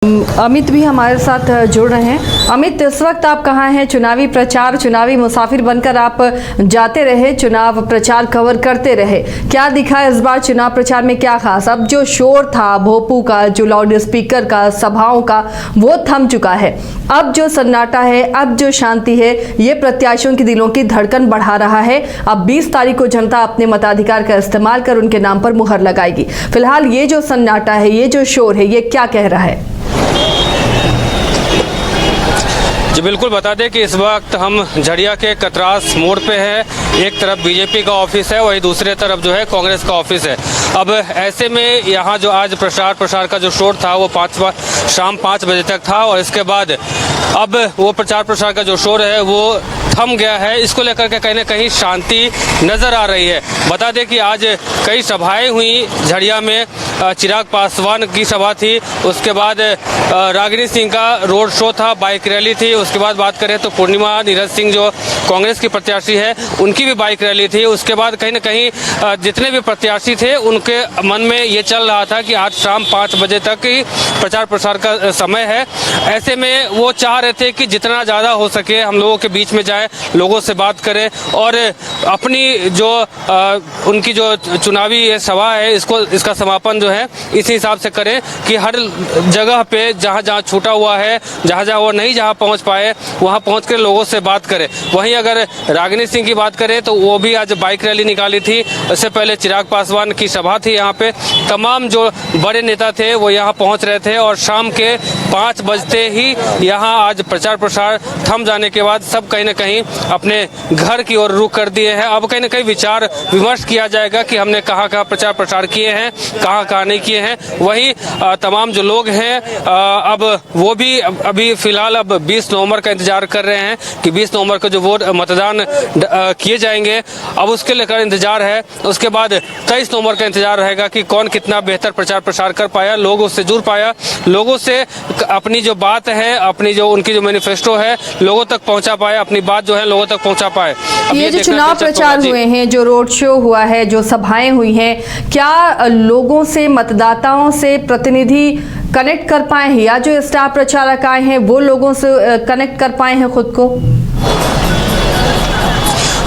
अमित भी हमारे साथ जुड़ रहे हैं। अमित, इस वक्त आप कहाँ हैं? चुनावी प्रचार, चुनावी मुसाफिर बनकर आप जाते रहे, चुनाव प्रचार कवर करते रहे, क्या दिखा इस बार चुनाव प्रचार में, क्या खास? अब जो शोर था भोपू का, जो लाउड स्पीकर का, सभाओं का, वो थम चुका है। अब जो सन्नाटा है, अब जो शांति है, ये प्रत्याशियों के दिलों की धड़कन बढ़ा रहा है। अब 20 तारीख को जनता अपने मताधिकार का इस्तेमाल कर उनके नाम पर मुहर लगाएगी। फिलहाल ये जो सन्नाटा है, ये जो शोर है, ये क्या कह रहा है? जी बिल्कुल, बता दें कि इस वक्त हम झड़िया के कतरास मोड़ पे हैं। एक तरफ बीजेपी का ऑफिस है, वहीं दूसरे तरफ जो है कांग्रेस का ऑफिस है। अब ऐसे में यहाँ जो आज प्रचार का जो शोर था वो शाम 5 बजे तक था, और इसके बाद अब वो प्रचार का जो शोर है वो थम गया है। इसको लेकर के कहीं ना कहीं शांति नजर आ रही है। बता दें कि आज कई सभाएं हुई झड़िया में। चिराग पासवान की सभा थी, उसके बाद रागिनी सिंह का रोड शो था, बाइक रैली थी। उसके बाद बात करें तो पूर्णिमा नीरज सिंह जो कांग्रेस की प्रत्याशी है, उनकी भी बाइक रैली थी। उसके बाद कहीं ना कहीं जितने भी प्रत्याशी थे उनके मन में ये चल रहा था कि आज शाम 5 बजे तक ही प्रचार का समय है। ऐसे में वो चाह रहे थे कि जितना ज़्यादा हो सके हम लोगों के बीच में जाए, लोगों से बात करें और अपनी जो उनकी जो चुनावी सभा है इसका समापन जो है इस हिसाब से करें कि हर जगह पे जहाँ जहाँ छूटा हुआ है, जहाँ जहाँ वो नहीं जहाँ पहुँच पाए, वहाँ पहुँच कर लोगों से बात करें। वहीं अगर रागिनी सिंह की बात करें तो वो भी आज बाइक रैली निकाली थी। इससे पहले चिराग पासवान की सभा थी यहाँ पे। तमाम जो बड़े नेता थे वो यहाँ पहुँच रहे थे, और शाम के 5 बजते ही यहाँ आज प्रचार थम जाने के बाद सब कहीं ना कहीं अपने घर की ओर रुख कर दिए हैं। अब कहीं ना कहीं विचार विमर्श किया जाएगा कि हमने कहाँ कहाँ प्रचार किए हैं, कहाँ नहीं किए हैं। वही तमाम जो लोग हैं अब वो भी अभी फिलहाल अब 20 नवंबर का इंतजार कर रहे हैं कि 20 नवंबर को जो वोट मतदान किए जाएंगे, अब उसके लेकर इंतजार है। उसके बाद 23 नवंबर का इंतजार रहेगा कि कौन कितना बेहतर प्रचार कर पाया, लोगों से जुड़ पाया, लोगों से अपनी जो बात है, अपनी जो उनकी जो मैनिफेस्टो है लोगों तक पहुंचा पाए, अपनी बात जो है लोगों तक पहुंचा पाए। ये जो चुनाव प्रचार हुए हैं, जो रोड शो हुआ है, जो सभाएं हुई हैं, क्या लोगों से, मतदाताओं से प्रतिनिधि कनेक्ट कर पाए हैं, या जो स्टार प्रचारक आए हैं वो लोगों से कनेक्ट कर पाए हैं खुद को?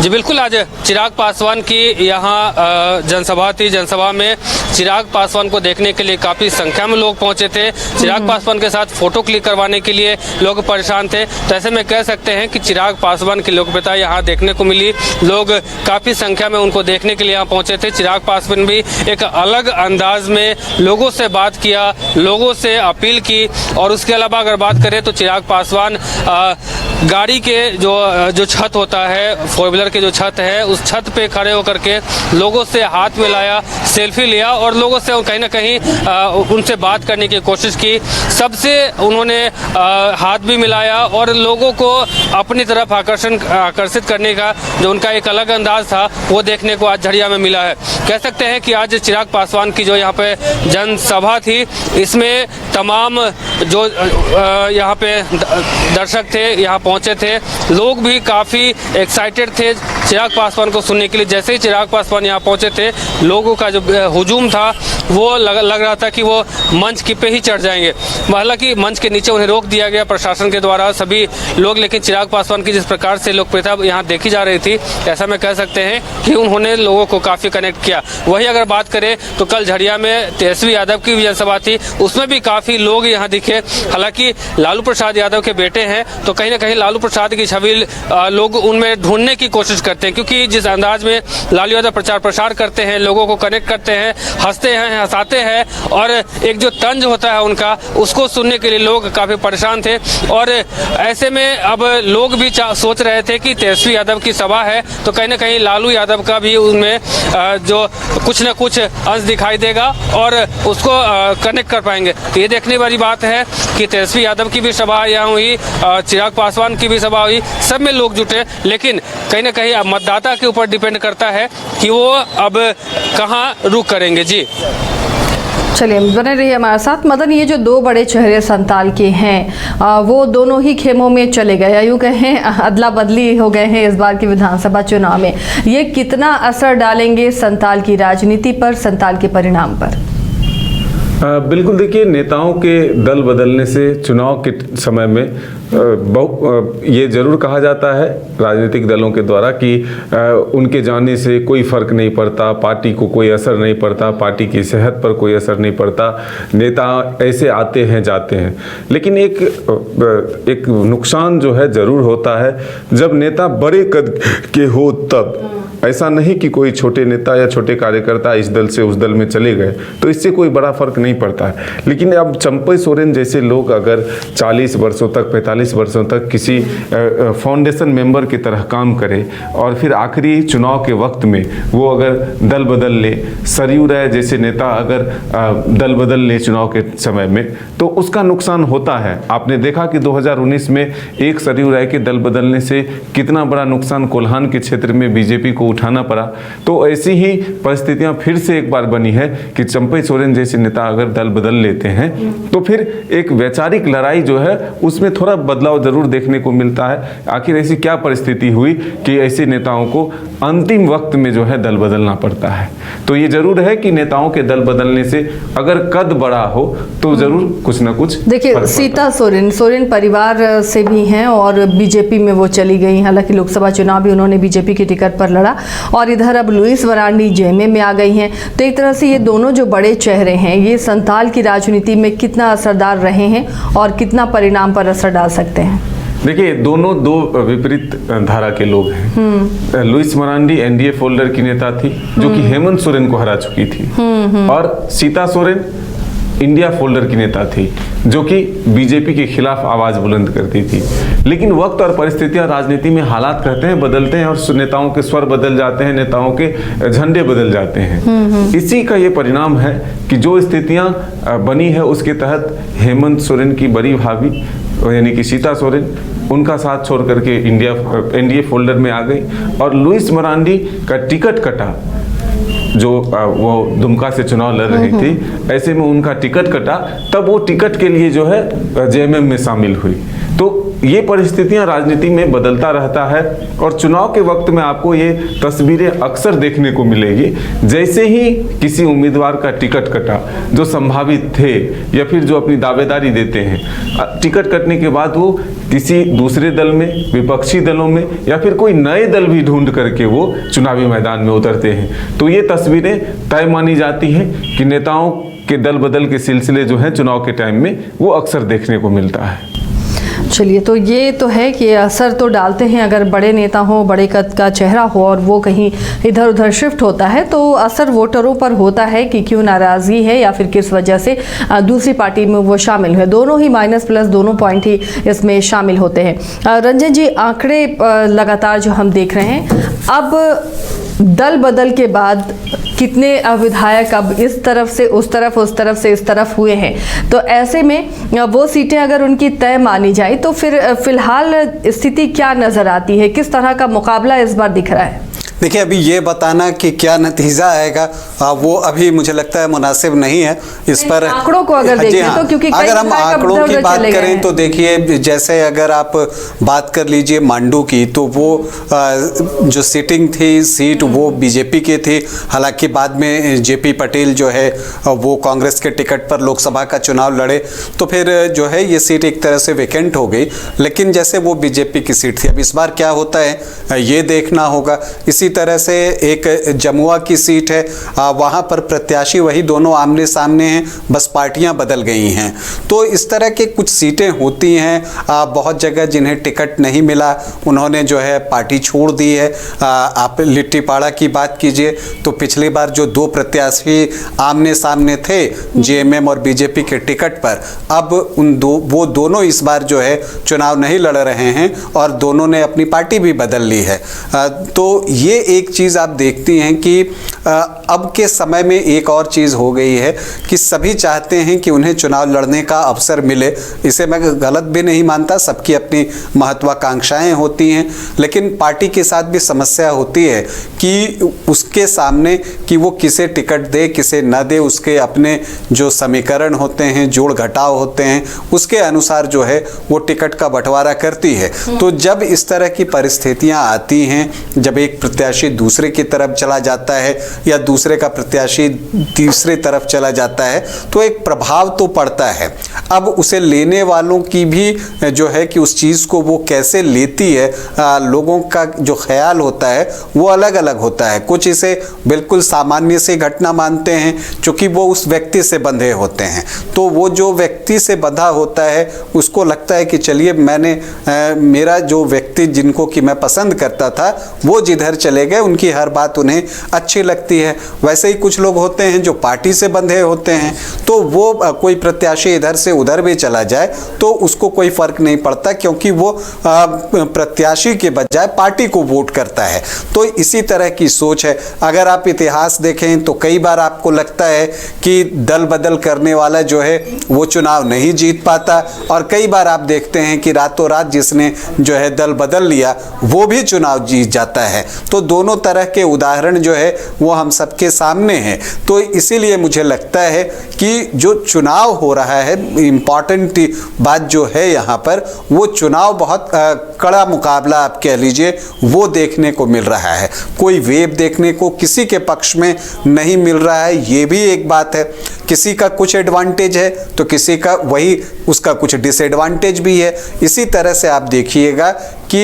जी बिल्कुल, आज चिराग पासवान की यहाँ जनसभा थी। जनसभा में चिराग पासवान को देखने के लिए काफ़ी संख्या में लोग पहुंचे थे। चिराग पासवान के साथ फोटो क्लिक करवाने के लिए लोग परेशान थे। तो ऐसे में कह सकते हैं कि चिराग पासवान की लोकप्रियता यहाँ देखने को मिली। लोग काफ़ी संख्या में उनको देखने के लिए यहाँ पहुंचे थे। चिराग पासवान भी एक अलग अंदाज में लोगों से बात किया, लोगों से अपील की। और उसके अलावा अगर बात करें तो चिराग पासवान गाड़ी के जो छत होता है, 4 व्हीलर के जो छत है, उस छत पे खड़े होकर के लोगों से हाथ मिलाया, सेल्फी लिया और लोगों से कहीं ना कहीं उनसे बात करने की कोशिश की। सबसे उन्होंने हाथ भी मिलाया और लोगों को अपनी तरफ आकर्षित करने का जो उनका एक अलग अंदाज था वो देखने को आज झड़िया में मिला है। कह सकते हैं कि आज चिराग पासवान की जो यहाँ पे जनसभा थी, इसमें तमाम जो यहाँ पे दर्शक थे, यहाँ पहुँचे थे, लोग भी काफ़ी एक्साइटेड थे चिराग पासवान को सुनने के लिए। जैसे ही चिराग पासवान यहाँ पहुंचे थे, लोगों का जो हुजूम था वो लग रहा था कि वो मंच की पे ही चढ़ जाएंगे। हालांकि मंच के नीचे उन्हें रोक दिया गया प्रशासन के द्वारा, सभी लोग। लेकिन चिराग पासवान की जिस प्रकार से लोकप्रियता यहाँ देखी जा रही थी, ऐसा में कह सकते हैं कि उन्होंने लोगों को काफ़ी कनेक्ट किया। वही अगर बात करें तो कल झड़िया में तेजस्वी यादव की भी जनसभा थी, उसमें भी काफ़ी लोग यहाँ दिखे। हालांकि लालू प्रसाद यादव के बेटे हैं, तो कहीं ना कहीं लालू प्रसाद की छवि लोग उनमें ढूंढने की कोशिश करते हैं, क्योंकि जिस अंदाज में लालू यादव प्रचार करते हैं, लोगों को कनेक्ट करते हैं, हंसते हैं, हंसाते हैं, और एक जो तंज होता है उनका, उसको सुनने के लिए लोग काफ़ी परेशान थे। और ऐसे में अब लोग भी सोच रहे थे कि तेजस्वी यादव की सभा है तो कहीं ना कहीं लालू यादव का भी उनमें जो कुछ न कुछ अंश दिखाई देगा और उसको कनेक्ट कर पाएंगे। तो ये देखने वाली बात है कि तेजस्वी यादव की भी सभा यहाँ हुई, चिराग पासवान की भी सभा हुई, सब में लोग जुटे। लेकिन कहीं ना कहीं मतदाता के ऊपर डिपेंड करता है कि वो अब कहाँ रुख करेंगे। जी चलिए, बने रहिए हमारे साथ। मदन, ये जो 2 बड़े चेहरे संताल के हैं, वो दोनों ही खेमों में चले गए, या यूँ कहें अदला बदली हो गए हैं इस बार के विधानसभा चुनाव में। ये कितना असर डालेंगे संताल की राजनीति पर, संताल के परिणाम पर? बिल्कुल, देखिए, नेताओं के दल बदलने से चुनाव के समय में ये जरूर कहा जाता है राजनीतिक दलों के द्वारा कि उनके जाने से कोई फर्क नहीं पड़ता, पार्टी को कोई असर नहीं पड़ता, पार्टी की सेहत पर कोई असर नहीं पड़ता, नेता ऐसे आते हैं जाते हैं। लेकिन एक नुकसान जो है ज़रूर होता है जब नेता बड़े कद के हो तब। ऐसा नहीं कि कोई छोटे नेता या छोटे कार्यकर्ता इस दल से उस दल में चले गए तो इससे कोई बड़ा फर्क नहीं पड़ता है। लेकिन अब चंपई सोरेन जैसे लोग अगर 40 वर्षों तक 45 वर्षों तक किसी फाउंडेशन मेंबर की तरह काम करें और फिर आखिरी चुनाव के वक्त में वो अगर दल बदल ले, सरयू राय जैसे नेता अगर दल बदल ले चुनाव के समय में, तो उसका नुकसान होता है। आपने देखा कि 2019 में एक सरयू राय के दल बदलने से कितना बड़ा नुकसान कोल्हान के क्षेत्र में बीजेपी को उठाना पड़ा। तो ऐसी ही परिस्थितियां फिर से एक बार बनी है कि चंपई सोरेन जैसे नेता अगर दल बदल लेते हैं तो फिर एक वैचारिक लड़ाई जो है उसमें थोड़ा बदलाव जरूर देखने को मिलता है। आखिर ऐसी क्या परिस्थिति हुई कि ऐसे नेताओं को अंतिम वक्त में जो है दल बदलना पड़ता है। तो ये जरूर है कि नेताओं के दल बदलने से अगर कद बड़ा हो तो जरूर कुछ ना कुछ। देखिए, सीता सोरेन परिवार से भी हैं और बीजेपी में वो चली गई। हालांकि लोकसभा चुनाव भी उन्होंने बीजेपी की टिकट पर लड़ा और इधर अब लुइस मरांडी जेएमएम में आ गई हैं। तो एक तरह से ये दोनों जो बड़े चेहरे हैं ये संथाल की राजनीति में कितना असरदार रहे हैं और कितना परिणाम पर असर डाल सकते हैं? देखिए, दोनों दो विपरीत धारा के लोग हैं। लुइस मरांडी एनडीए फोल्डर की नेता थी जो कि हेमंत सोरेन को हरा चुकी थी और सीता सोरेन इंडिया फोल्डर की नेता थी जो कि बीजेपी के खिलाफ आवाज बुलंद करती थी। लेकिन वक्त और परिस्थितियां राजनीति में हालात कहते हैं बदलते हैं और नेताओं के स्वर बदल जाते हैं, नेताओं के झंडे बदल जाते हैं। इसी का ये परिणाम है कि जो स्थितियां बनी है उसके तहत हेमंत सोरेन की बड़ी भाभी यानी कि सीता सोरेन उनका साथ छोड़ करके एनडीए फोल्डर में आ गई और लुइस मरांडी का टिकट कटा। जो वो दुमका से चुनाव लड़ रही थी, ऐसे में उनका टिकट कटा, तब वो टिकट के लिए जो है जेएमएम में शामिल हुई। तो ये परिस्थितियां राजनीति में बदलता रहता है और चुनाव के वक्त में आपको ये तस्वीरें अक्सर देखने को मिलेगी। जैसे ही किसी उम्मीदवार का टिकट कटा जो संभावित थे या फिर जो अपनी दावेदारी देते हैं, टिकट कटने के बाद वो किसी दूसरे दल में, विपक्षी दलों में या फिर कोई नए दल भी ढूंढ करके वो चुनावी मैदान में उतरते हैं। तो ये तस्वीरें तय मानी जाती हैं कि नेताओं के दल बदल के सिलसिले जो हैं चुनाव के टाइम में वो अक्सर देखने को मिलता है। चलिए, तो ये तो है कि असर तो डालते हैं। अगर बड़े नेता हो, बड़े कद का चेहरा हो और वो कहीं इधर उधर शिफ्ट होता है तो असर वोटरों पर होता है कि क्यों नाराज़गी है या फिर किस वजह से दूसरी पार्टी में वो शामिल हुए। दोनों ही माइनस प्लस दोनों पॉइंट ही इसमें शामिल होते हैं। रंजन जी, आंकड़े लगातार जो हम देख रहे हैं, अब दल बदल के बाद कितने विधायक अब इस तरफ से उस तरफ, उस तरफ से इस तरफ हुए हैं, तो ऐसे में वो सीटें अगर उनकी तय मानी जाए तो फिर फिलहाल स्थिति क्या नजर आती है? किस तरह का मुकाबला इस बार दिख रहा है? देखिए, अभी ये बताना कि क्या नतीजा आएगा वो अभी मुझे लगता है मुनासिब नहीं है। इस पर आंकड़ों को अगर देखें तो, क्योंकि अगर हम आंकड़ों की बात करें तो देखिए, जैसे अगर आप बात कर लीजिए मांडू की, तो वो जो सिटिंग थी सीट वो बीजेपी की थी। हालांकि बाद में जेपी पटेल जो है वो कांग्रेस के टिकट पर लोकसभा का चुनाव लड़े, तो फिर जो है ये सीट एक तरह से वैकेंट हो गई। लेकिन जैसे वो बीजेपी की सीट थी, अब इस बार क्या होता है ये देखना होगा। इसी तरह से एक जमुआ की सीट है, वहां पर प्रत्याशी वही दोनों आमने सामने हैं, बस पार्टियां बदल गई हैं। तो इस तरह के कुछ सीटें होती हैं, बहुत जगह जिन्हें टिकट नहीं मिला उन्होंने जो है पार्टी छोड़ दी है। आप लिट्टीपाड़ा की बात कीजिए तो पिछली बार जो दो प्रत्याशी आमने सामने थे जेएमएम और बीजेपी के टिकट पर, अब वो दोनों इस बार जो है चुनाव नहीं लड़ रहे हैं और दोनों ने अपनी पार्टी भी बदल ली है। तो ये एक चीज़ आप देखती हैं कि अब के समय में एक और चीज़ हो गई है कि सभी चाहते हैं कि उन्हें चुनाव लड़ने का अवसर मिले। इसे मैं गलत भी नहीं मानता, सबकी अपनी महत्वाकांक्षाएं होती हैं, लेकिन पार्टी के साथ भी समस्या होती है कि उसके सामने कि वो किसे टिकट दे किसे न दे, उसके अपने जो समीकरण होते हैं, जोड़ घटाव होते हैं, उसके अनुसार जो है वो टिकट का बंटवारा करती है। तो जब इस तरह की परिस्थितियां आती हैं, जब एक प्रत्याशी प्रत्याशी दूसरे की तरफ चला जाता है या दूसरे का प्रत्याशी तीसरे तरफ चला जाता है तो एक प्रभाव तो पड़ता है। अब उसे लेने वालों की भी जो है कि उस चीज़ को वो कैसे लेती है, लोगों का जो ख्याल होता है वो अलग अलग होता है। कुछ इसे बिल्कुल सामान्य सी घटना मानते हैं क्योंकि वो उस व्यक्ति से बंधे होते हैं, तो वो जो व्यक्ति से बंधा होता है उसको लगता है कि चलिए मेरा जो व्यक्ति जिनको कि मैं पसंद करता था वो जिधर चले गए उनकी हर बात उन्हें अच्छी लगती है। वैसे ही कुछ लोग होते हैं जो पार्टी से बंधे होते हैं, तो वो कोई प्रत्याशी इधर से उधर भी चला जाए तो उसको कोई फर्क नहीं पड़ता क्योंकि वो प्रत्याशी के बजाय पार्टी को वोट करता है। तो इसी तरह की सोच है। अगर आप इतिहास देखें तो कई बार आपको लगता है कि दल बदल करने वाला जो है वो चुनाव नहीं जीत पाता, और कई बार आप देखते हैं कि रातों रात जिसने जो है दल बदल लिया वो भी चुनाव जीत जाता है। तो दोनों तरह के उदाहरण जो है वो हम सबके सामने हैं। तो इसीलिए मुझे लगता है कि जो चुनाव हो रहा है, इम्पॉर्टेंट बात जो है यहाँ पर, वो चुनाव बहुत कड़ा मुकाबला आप कह लीजिए वो देखने को मिल रहा है। कोई वेव देखने को किसी के पक्ष में नहीं मिल रहा है, ये भी एक बात है। किसी का कुछ एडवांटेज है तो किसी का वही उसका कुछ डिसएडवांटेज भी है। इसी तरह से आप देखिएगा कि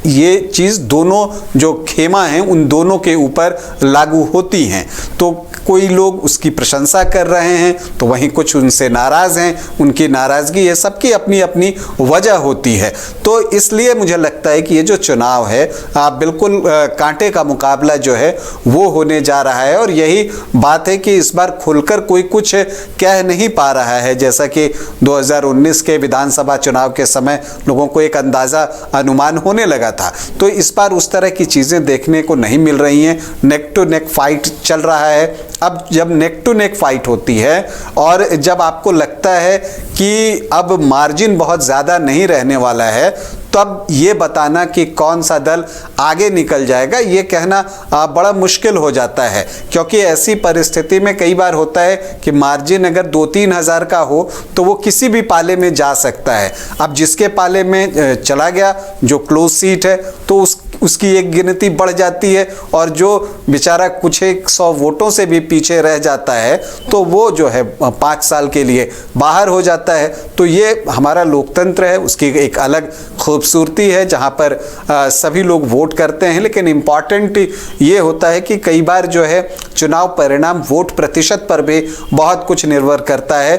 ये चीज़ दोनों जो खेमा हैं उन दोनों के ऊपर लागू होती हैं। तो कोई लोग उसकी प्रशंसा कर रहे हैं तो वहीं कुछ उनसे नाराज़ हैं, उनकी नाराज़गी है, सबकी अपनी अपनी वजह होती है। तो इसलिए मुझे लगता है कि ये जो चुनाव है बिल्कुल कांटे का मुकाबला जो है वो होने जा रहा है। और यही बात है कि इस बार खुलकर कोई कुछ कह नहीं पा रहा है। जैसा कि 2019 के विधानसभा चुनाव के समय लोगों को एक अंदाज़ा अनुमान होने लगा था, तो इस बार उस तरह की चीज़ें देखने को नहीं मिल रही हैं। नेक टू नेक फाइट चल रहा है। अब जब नेक टू नेक फाइट होती है और जब आपको लगता है कि अब मार्जिन बहुत ज़्यादा नहीं रहने वाला है, तब ये बताना कि कौन सा दल आगे निकल जाएगा ये कहना बड़ा मुश्किल हो जाता है। क्योंकि ऐसी परिस्थिति में कई बार होता है कि मार्जिन अगर 2-3 हज़ार का हो तो वो किसी भी पाले में जा सकता है। अब जिसके पाले में चला गया जो क्लोज सीट है तो उसकी एक गिनती बढ़ जाती है, और जो बेचारा कुछ 100 वोटों से भी पीछे रह जाता है तो वो जो है 5 साल के लिए बाहर हो जाता है। तो ये हमारा लोकतंत्र है, उसकी एक अलग खूबसूरती है जहाँ पर सभी लोग वोट करते हैं। लेकिन इम्पॉर्टेंट ये होता है कि कई बार जो है चुनाव परिणाम वोट प्रतिशत पर भी बहुत कुछ निर्भर करता है।